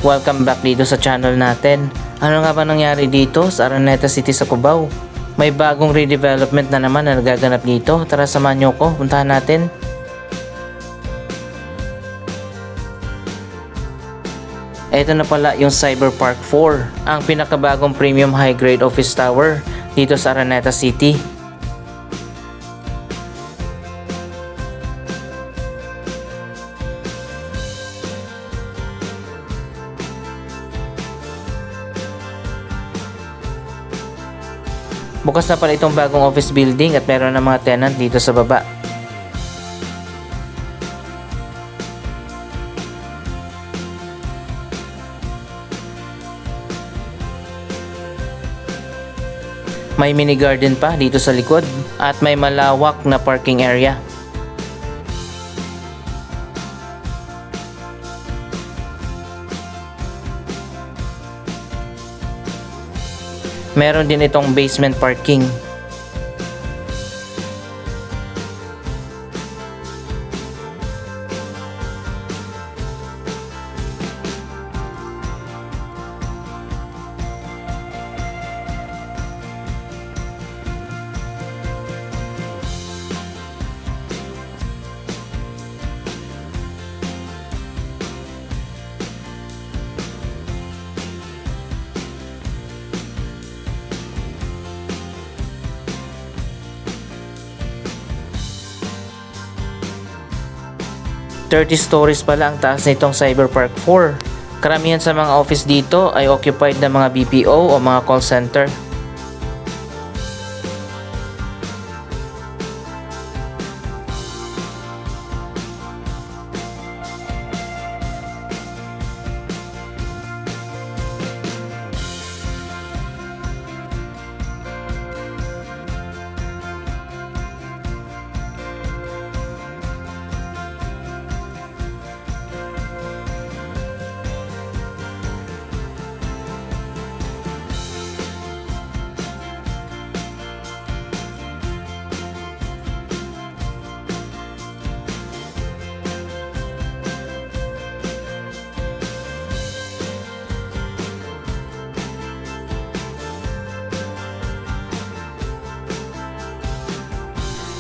Welcome back dito sa channel natin. Ano nga ba nangyari dito sa Araneta City sa Cubao? May bagong redevelopment na naman na nagaganap dito. Tara samahan nyo ko, puntahan natin. Ito na pala yung Cyberpark 4, ang pinakabagong premium high-grade office tower dito sa Araneta City. Bukas na pala itong bagong office building at meron ng mga tenant dito sa baba. May mini garden pa dito sa likod at may malawak na parking area. Meron din itong basement parking. ...30 stories pala ang taas nitong Cyberpark 4. Karamihan sa mga office dito ay occupied ng mga BPO o mga call center.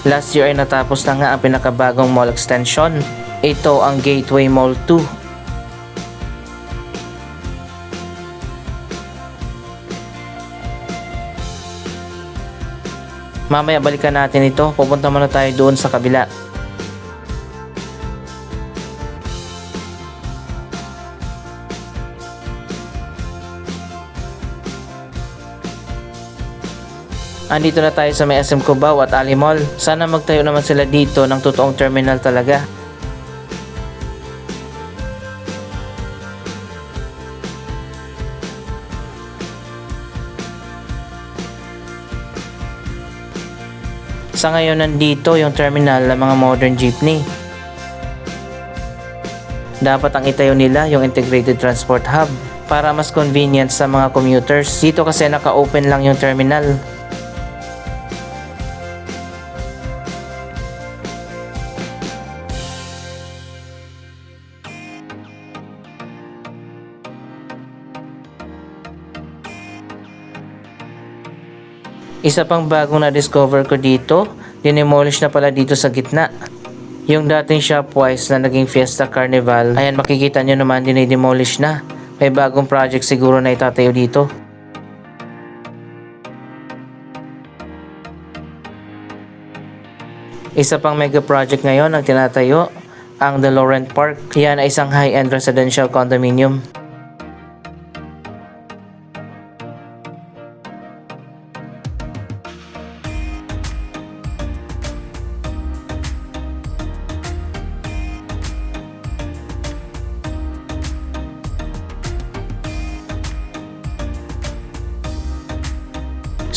Last year ay natapos na nga ang pinakabagong mall extension. Ito ang Gateway Mall 2. Mamaya balikan natin ito. Pupunta muna tayo doon sa kabila. Andito na tayo sa may SM Cubao at Ali Mall. Sana magtayo naman sila dito ng totoong terminal talaga. Sa ngayon nandito yung terminal ng mga modern jeepney. Dapat ang itayo nila yung integrated transport hub para mas convenient sa mga commuters. Dito kasi naka-open lang yung terminal. Isa pang bagong na-discover ko dito, dinemolish na pala dito sa gitna. Yung dating Shopwise na naging Fiesta Carnival, ayan makikita nyo naman dinidemolish na. May bagong project siguro na itatayo dito. Isa pang mega project ngayon ang tinatayo, ang The Laurent Park. Yan ay isang high-end residential condominium.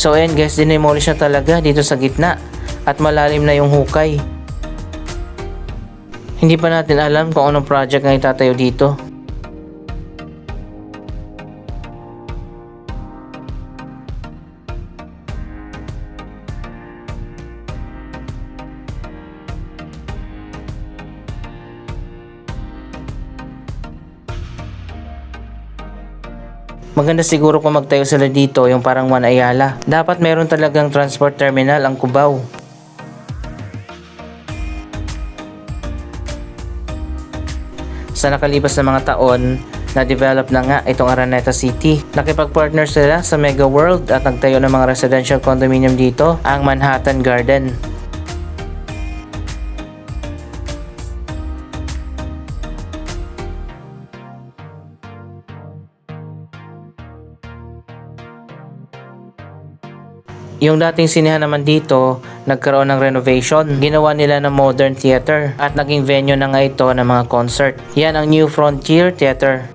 So ayan guys, dinemolish na talaga dito sa gitna at malalim na yung hukay. Hindi pa natin alam kung anong project nga itatayo dito. Maganda siguro kung magtayo sila dito yung parang One Ayala. Dapat meron talagang transport terminal ang Cubao. Sa nakalipas na mga taon, na-develop na nga itong Araneta City. Nakipag-partner sila sa Mega World at nagtayo ng mga residential condominium dito, ang Manhattan Garden. Yung dating sinehan naman dito, nagkaroon ng renovation. Ginawa nila ng modern theater at naging venue na nga ito ng mga concert. Yan ang New Frontier Theater.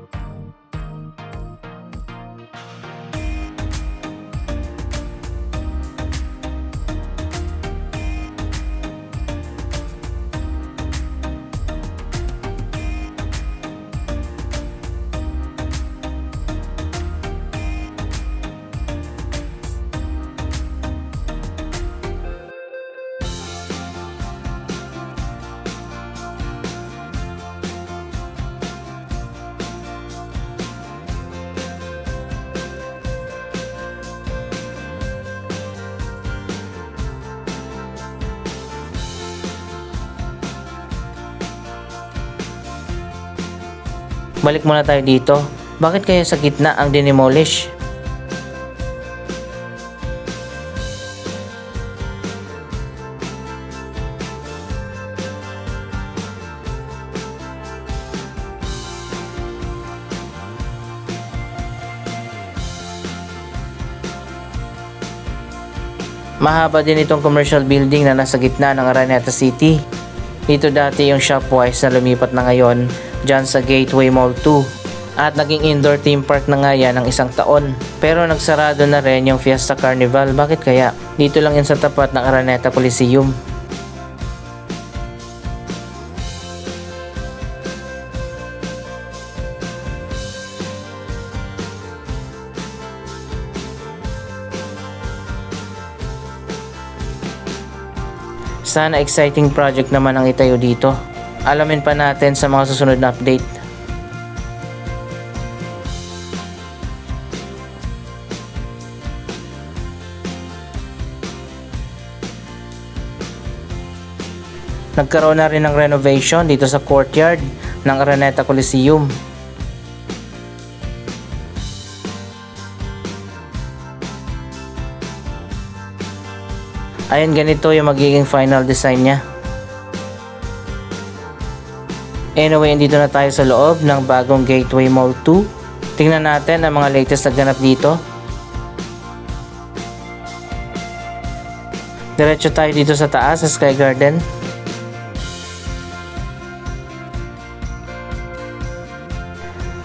Balik muna tayo dito. Bakit kaya sa gitna ang dinimolish? Mahaba din itong commercial building na nasa gitna ng Araneta City. Dito dati yung Shopwise na lumipat na ngayon dyan sa Gateway Mall 2. At naging indoor theme park na nga yan ng isang taon. Pero nagsarado na rin yung Fiesta Carnival. Bakit kaya? Dito lang yan sa tapat ng Araneta Coliseum. Sana exciting project naman ang itayo dito. Alamin pa natin sa mga susunod na update. Nagkaroon na rin ng renovation dito sa courtyard ng Araneta Coliseum. Ayan, ganito yung magiging final design niya. Anyway, dito na tayo sa loob ng bagong Gateway Mall 2. Tingnan natin ang mga latest na ganap dito. Diretso tayo dito sa taas sa Sky Garden.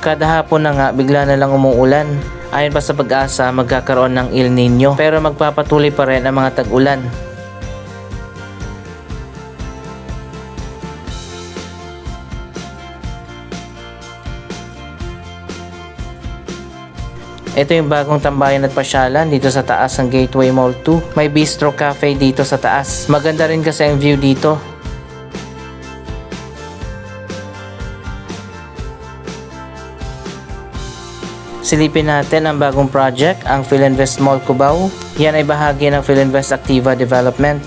Kada hapon na nga, bigla na lang umuulan. Ayon pa sa Pag-asa, magkakaroon ng El Nino, pero magpapatuloy pa rin ang mga tag-ulan. Ito yung bagong tambayan at pasyalan dito sa taas ng Gateway Mall 2. May bistro cafe dito sa taas. Maganda rin kasi ang view dito. Silipin natin ang bagong project, ang Philinvest Mall Cubao. Yan ay bahagi ng Philinvest Activa Development.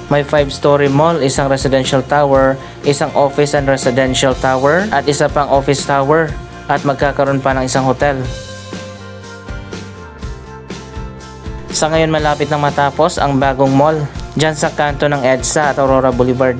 May 5-story mall, isang residential tower, isang office and residential tower, at isa pang office tower. At magkakaroon pa ng isang hotel. Sa ngayon malapit nang matapos ang bagong mall, dyan sa kanto ng EDSA at Aurora Boulevard.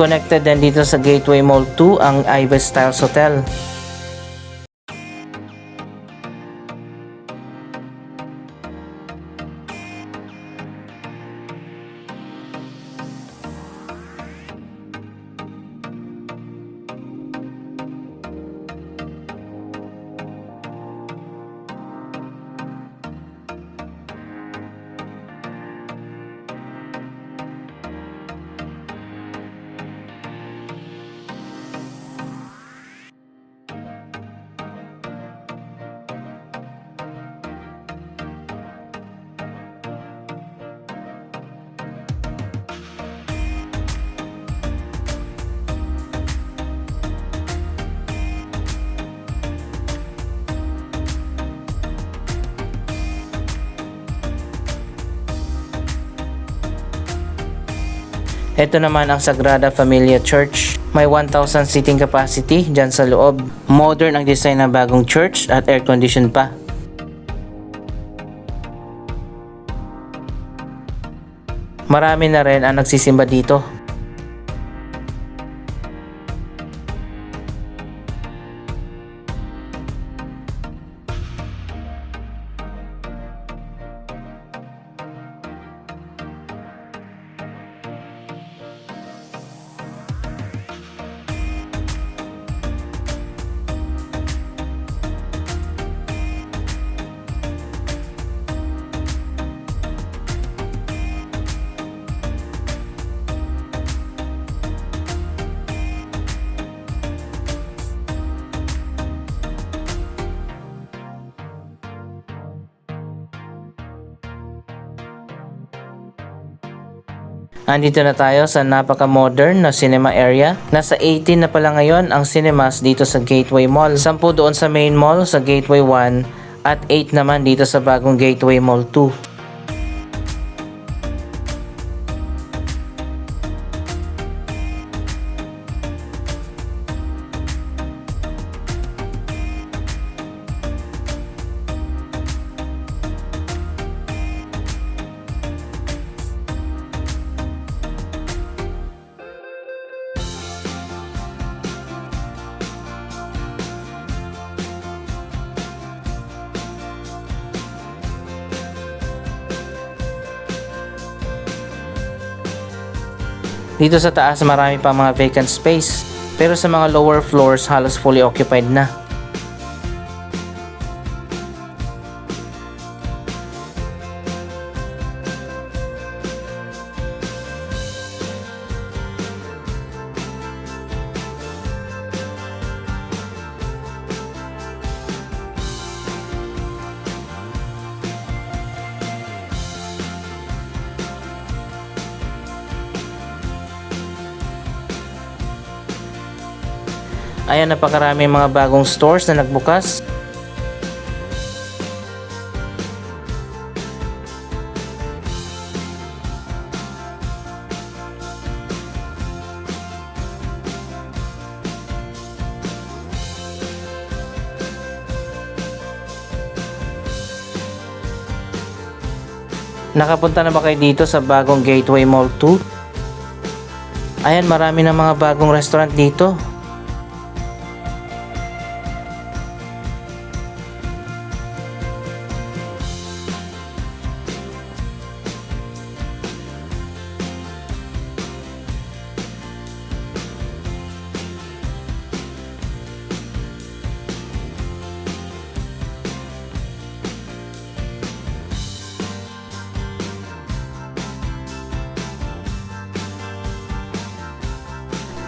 Connected din dito sa Gateway Mall 2 ang Ibis Styles Hotel. Ito naman ang Sagrada Familia Church. May 1,000 seating capacity dyan sa loob. Modern ang design ng bagong church at air condition pa. Marami na rin ang nagsisimba dito. Andito na tayo sa napaka-modern na cinema area. Nasa 18 na pala ngayon ang cinemas dito sa Gateway Mall. 10 doon sa main mall sa Gateway 1 at 8 naman dito sa bagong Gateway Mall 2. Dito sa taas marami pa mga vacant space, pero sa mga lower floors halos fully occupied na. Ayan, napakarami mga bagong stores na nagbukas. Nakapunta na ba kayo dito sa bagong Gateway Mall 2? Ayan, marami na mga bagong restaurant dito.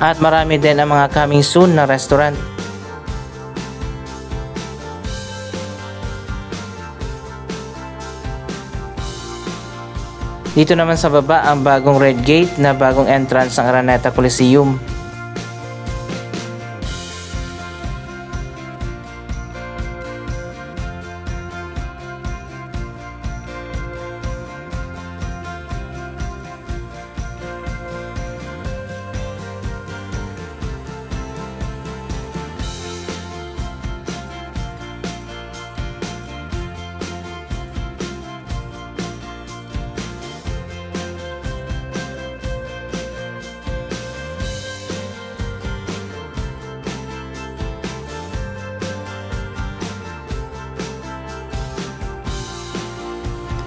At marami din ang mga coming soon na restaurant. Dito naman sa baba ang bagong Red Gate na bagong entrance ng Araneta Coliseum.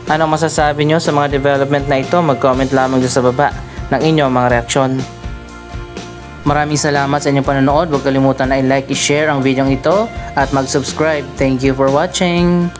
Anong masasabi nyo sa mga development na ito? Mag-comment lamang dyan sa baba ng inyong mga reaksyon. Maraming salamat sa inyong panonood. Huwag kalimutan na i-like, i-share ang video ito at mag-subscribe. Thank you for watching!